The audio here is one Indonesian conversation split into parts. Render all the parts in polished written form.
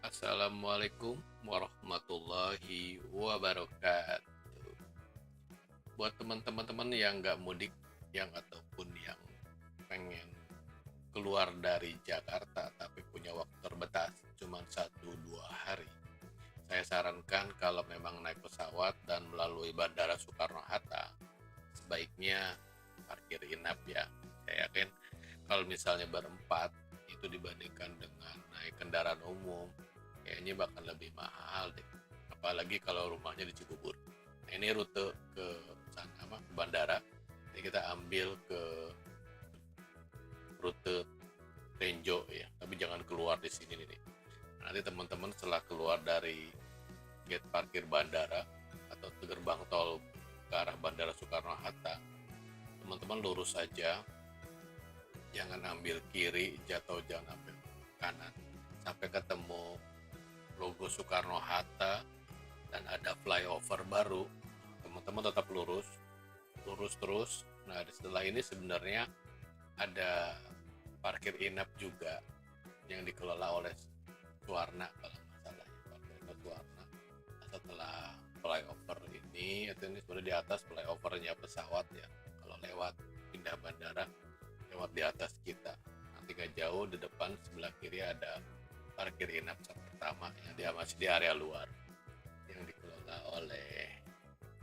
Assalamualaikum warahmatullahi wabarakatuh. Buat teman-teman yang nggak mudik, yang ataupun yang pengen keluar dari Jakarta tapi punya waktu terbatas cuma 1-2 hari, saya sarankan kalau memang naik pesawat dan melalui Bandara Soekarno-Hatta, sebaiknya parkir inap ya. Saya yakin kalau misalnya berempat, itu dibandingkan dengan naik kendaraan umum, kayaknya bakal lebih mahal deh. Apalagi kalau rumahnya di Cibubur. Nah, ini rute ke sana apa, ke bandara. Jadi kita ambil ke rute Tenjo ya, tapi jangan keluar di sini nih. Nanti teman-teman setelah keluar dari gate parkir bandara atau gerbang tol ke arah Bandara Soekarno-Hatta, teman-teman lurus saja, jangan ambil kiri, jangan ambil kanan, sampai ketemu logo Soekarno-Hatta dan ada flyover baru. Teman-teman tetap lurus terus. Nah, setelah ini sebenarnya ada parkir inap juga yang dikelola oleh Suwarna kalau nggak salah ya, parkir inap Suwarna. Nah, setelah flyover ini, itu ini sebenarnya di atas flyovernya pesawat ya, kalau lewat pindah bandara lewat di atas kita. Nanti gak jauh di depan sebelah kiri ada parkir inap pertama yang dia masih di area luar, yang dikelola oleh,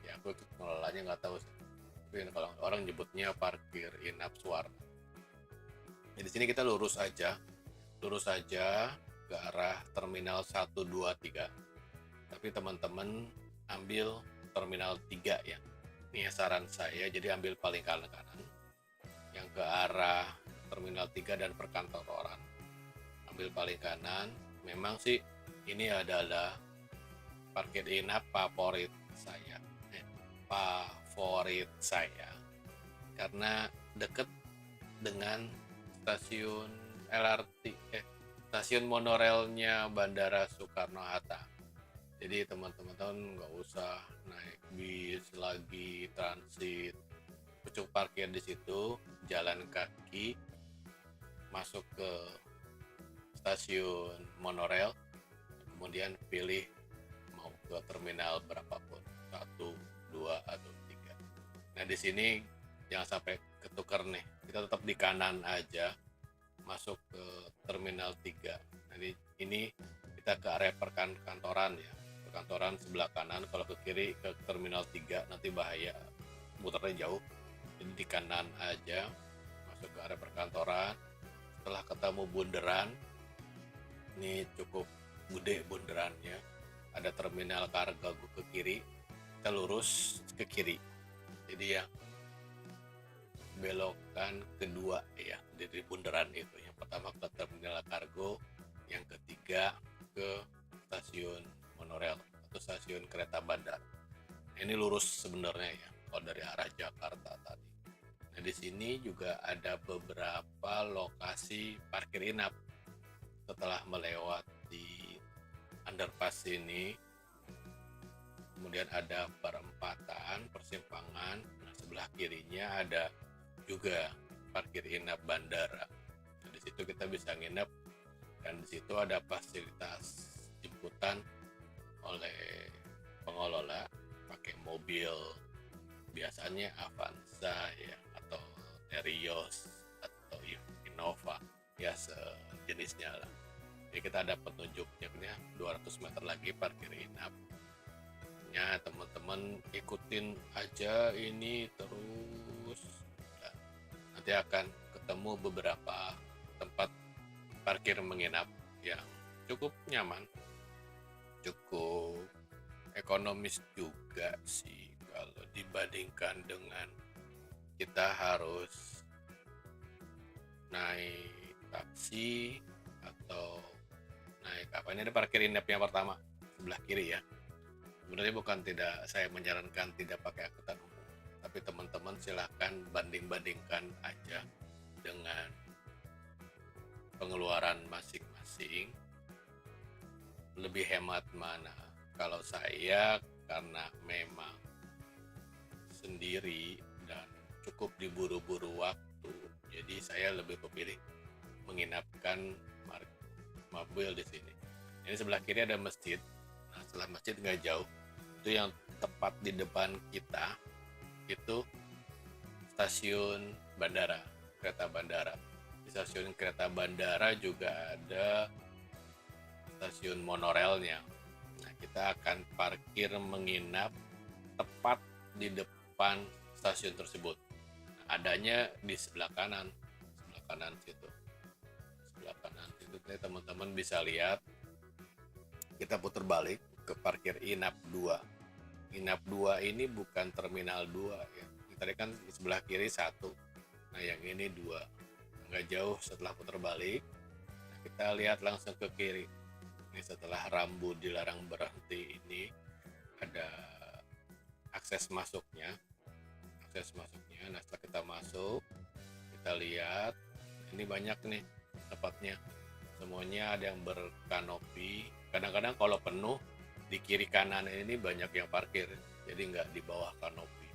ya aku ikut pengelolanya nggak tahu sih, tapi kalau orang nyebutnya parkir inap Suwarna. Di sini kita lurus aja ke arah terminal 1, 2, 3. Tapi teman-teman ambil terminal 3 ya. Ini saran saya, jadi ambil paling kanan yang ke arah terminal 3 dan perkantoran. Ambil paling kanan. Memang sih ini adalah parkir inap favorit saya karena deket dengan stasiun LRT stasiun monorelnya Bandara Soekarno-Hatta. Jadi teman-teman nggak usah naik bis lagi transit, cukup parkir di situ, jalan kaki masuk ke stasiun monorel, kemudian pilih mau ke terminal berapapun, 1, 2, atau 3. Nah, di sini jangan sampai ketukar nih, kita tetap di kanan aja masuk ke terminal 3. Jadi ini kita ke area perkantoran ya, perkantoran sebelah kanan. Kalau ke kiri ke terminal 3 nanti bahaya, muternya jauh. Jadi di kanan aja masuk ke area perkantoran. Setelah ketemu bundaran, ini cukup gede bundarannya, ada terminal kargo ke kiri, kita lurus ke kiri. Jadi ya belokan kedua ya dari bundaran itu, yang pertama ke terminal kargo, yang ketiga ke stasiun monorail atau stasiun kereta bandar. Ini lurus sebenarnya ya kalau dari arah Jakarta tadi. Nah, di sini juga ada beberapa lokasi parkir inap. Setelah melewati underpass ini, kemudian ada perempatan, persimpangan. Nah, sebelah kirinya ada juga parkir inap bandara. Nah, di situ kita bisa nginep, dan di situ ada fasilitas jemputan oleh pengelola pakai mobil, biasanya Avanza ya, atau Terios atau Innova ya, sejenisnya lah. Jadi kita ada petunjuknya, 200 meter lagi parkir inap ya. Teman-teman ikutin aja ini terus, dan nanti akan ketemu beberapa tempat parkir menginap yang cukup nyaman, cukup ekonomis juga sih kalau dibandingkan dengan kita harus naik taksi atau naik apa. Ini ada parkir inap yang pertama sebelah kiri ya. Sebenarnya bukan tidak saya menyarankan tidak pakai angkutan umum, tapi teman-teman silahkan banding-bandingkan aja dengan pengeluaran masing-masing, lebih hemat mana. Kalau saya karena memang sendiri dan cukup diburu-buru waktu, jadi saya lebih memilih menginapkan mobil di sini. Ini sebelah kiri ada masjid. Nah, setelah masjid nggak jauh, itu yang tepat di depan kita itu stasiun bandara, kereta bandara. Di stasiun kereta bandara juga ada stasiun monorelnya. Nah, kita akan parkir menginap tepat di depan stasiun tersebut. Nah, adanya di sebelah kanan situ. Sebelah kanan situ teman-teman bisa lihat. Kita putar balik ke parkir Inap 2. Inap 2 ini bukan terminal 2 ya. Tadi kan di sebelah kiri 1. Nah, yang ini 2. Nggak jauh setelah putar balik. Nah, kita lihat langsung ke kiri. Ini setelah rambu dilarang berhenti ini ada akses masuknya. Nah, setelah kita masuk, kita lihat ini banyak nih tempatnya. Semuanya ada yang berkanopi. Kadang-kadang kalau penuh di kiri kanan ini banyak yang parkir, jadi nggak di bawah kanopi.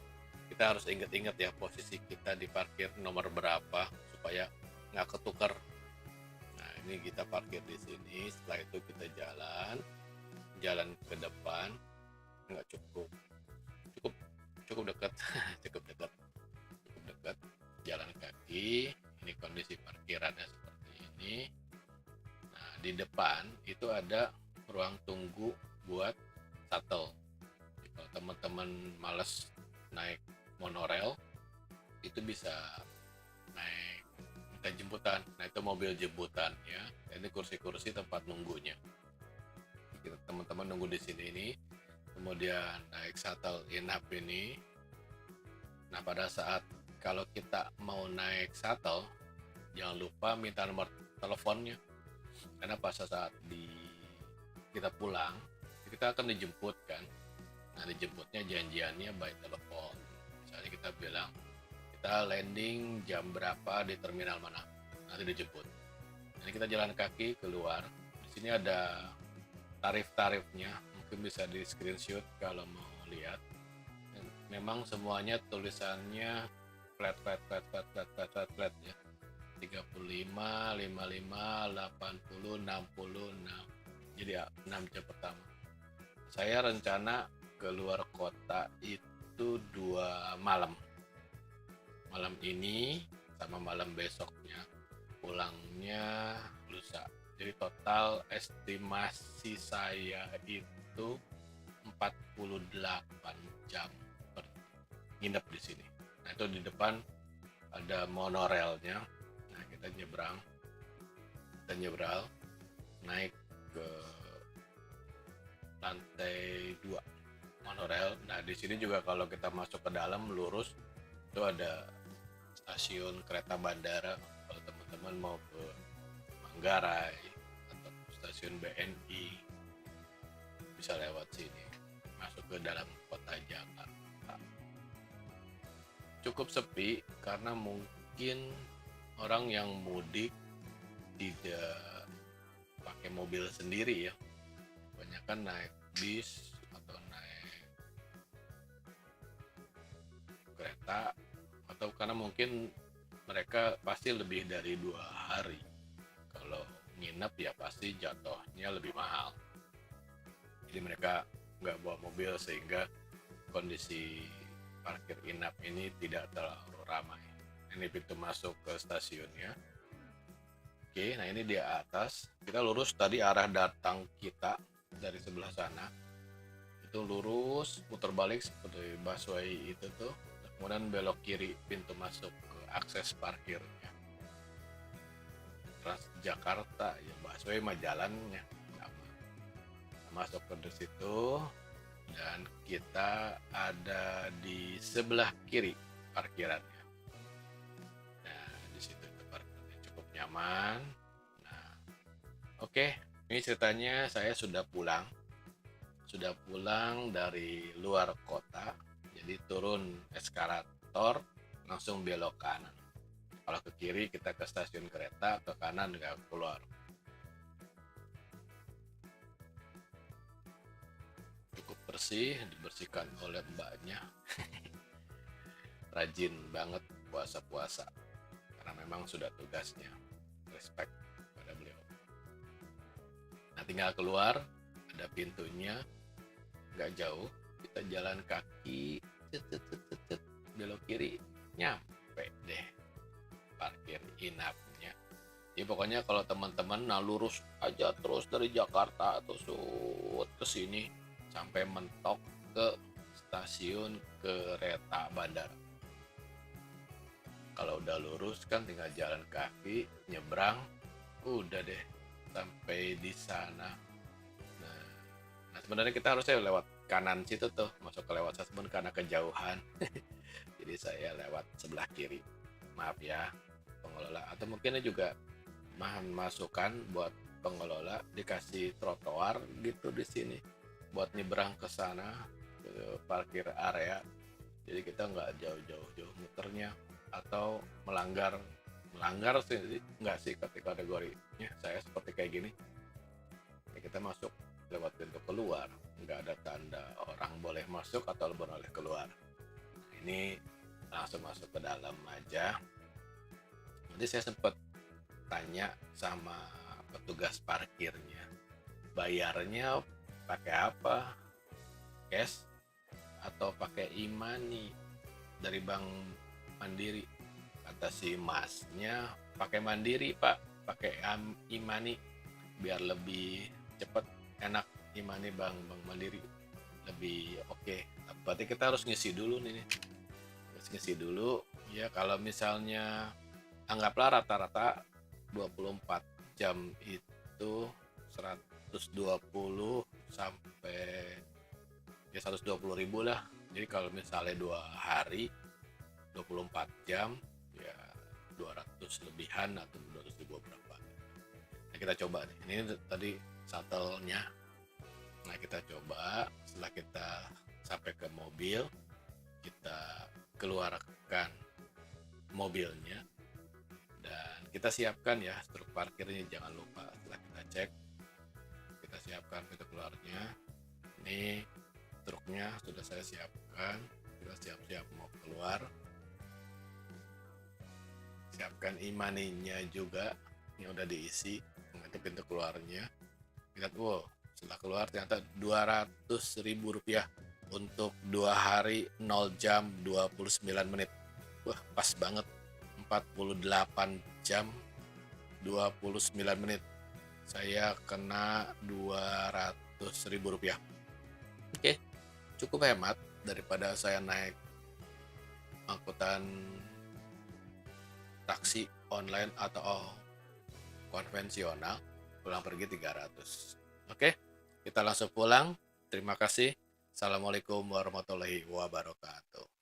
Kita harus ingat-ingat ya posisi kita di parkir nomor berapa supaya nggak ketukar. Nah, ini kita parkir di sini. Setelah itu kita jalan ke depan. Nggak cukup dekat cukup dekat jalan kaki. Ini kondisi parkirannya seperti ini. Nah, di depan itu ada ruang tunggu buat shuttle. Kalau teman-teman males naik monorail, itu bisa naik minta jemputan. Nah, itu mobil jemputan ya. Ini kursi-kursi tempat nunggunya. Teman-teman nunggu di sini ini, kemudian naik shuttle Inap ini. Nah, pada saat kalau kita mau naik shuttle, jangan lupa minta nomor teleponnya, karena pas saat kita pulang kita akan dijemput kan. Nah, dijemputnya janjiannya by telepon. Misalnya kita bilang kita landing jam berapa di terminal mana, nanti dijemput. Jadi kita jalan kaki keluar. Di sini ada tarif-tarifnya, mungkin bisa di screenshot kalau mau lihat. Memang semuanya tulisannya flat ya. 35, 55, 80, 60. Jadi 6 jam pertama. Saya rencana keluar kota itu 2 malam. Malam ini sama malam besoknya. Pulangnya lusa. Jadi total estimasi saya itu 48 jam nginep di sini. Nah, itu di depan ada monorailnya. Nah, kita nyebrang naik ke lantai 2 monorail. Nah, di sini juga kalau kita masuk ke dalam lurus itu ada stasiun kereta bandara. Kalau teman-teman mau ke Manggarai atau stasiun BNI bisa lewat sini masuk ke dalam kota Jakarta. Cukup sepi karena mungkin orang yang mudik tidak pakai mobil sendiri ya, kebanyakan naik bis atau naik kereta, atau karena mungkin mereka pasti lebih dari 2 hari. Kalau nginep ya pasti jatuhnya lebih mahal, jadi mereka nggak bawa mobil sehingga kondisi parkir Inap ini tidak terlalu ramai. Ini pintu masuk ke stasiunnya. Oke, nah ini di atas. Kita lurus tadi arah datang kita dari sebelah sana. Itu lurus, putar balik seperti busway itu tuh. Kemudian belok kiri pintu masuk ke akses parkirnya. Transjakarta ya, busway mah jalannya sama. Masuk ke situ. Dan kita ada di sebelah kiri parkirannya. Nah, di situ parkirnya cukup nyaman. Nah, oke, ini ceritanya saya sudah pulang dari luar kota. Jadi turun eskalator langsung belok kanan. Kalau ke kiri kita ke stasiun kereta, ke kanan nggak keluar. Bersih, dibersihkan oleh mbaknya. Rajin banget puasa-puasa karena memang sudah tugasnya. Respect pada beliau. Nah, tinggal keluar, ada pintunya, nggak jauh, kita jalan kaki, cet, cet, cet, cet, cet, belok kiri, nyampe deh parkir inapnya. Jadi pokoknya kalau teman-teman lurus aja terus dari Jakarta atau ke sini sampai mentok ke stasiun kereta bandara. Kalau udah lurus kan tinggal jalan kaki, nyebrang, udah deh sampai di sana. Nah, sebenarnya kita harusnya lewat kanan situ tuh, masuk ke lewat Sasbun karena kejauhan. Jadi saya lewat sebelah kiri. Maaf ya pengelola, atau mungkin juga masukan buat pengelola dikasih trotoar gitu di sini buat nyebrang ke sana ke parkir area. Jadi kita nggak jauh-jauh muternya atau melanggar sih nggak sih kategorinya saya seperti kayak gini ya, kita masuk lewat pintu keluar, nggak ada tanda orang boleh masuk atau boleh keluar. Ini langsung masuk ke dalam aja. Nanti saya sempat tanya sama petugas parkirnya, bayarnya pakai apa, cash atau pakai e-money dari Bank Mandiri. Kata si masnya pakai Mandiri pak, pakai e-money biar lebih cepat, enak. E-money Bank Mandiri lebih oke. Berarti kita harus ngisi dulu nih, harus ngisi dulu ya. Kalau misalnya anggaplah rata-rata 24 jam itu 120 sampai ya 120.000 lah. Jadi kalau misalnya 2 hari 24 jam ya 200 lebihan atau 200.000 berapa. Nah, kita coba nih. Ini tadi shuttle-nya. Nah, kita coba setelah kita sampai ke mobil, kita keluarkan mobilnya dan kita siapkan ya truk parkirnya, jangan lupa. Setelah kita cek, kita siapkan pintu keluarnya. Ini truknya sudah saya siapkan, kita siap-siap mau keluar. Siapkan e-money-nya juga yang udah diisi, itu pintu keluarnya. Lihat, wow, setelah keluar ternyata Rp200.000 untuk 2 hari 0 jam 29 menit. Wah, pas banget. 48 jam 29 menit. Saya kena Rp200.000. Oke, cukup hemat daripada saya naik angkutan taksi online atau konvensional. Pulang pergi 300. Oke, kita langsung pulang. Terima kasih. Assalamualaikum warahmatullahi wabarakatuh.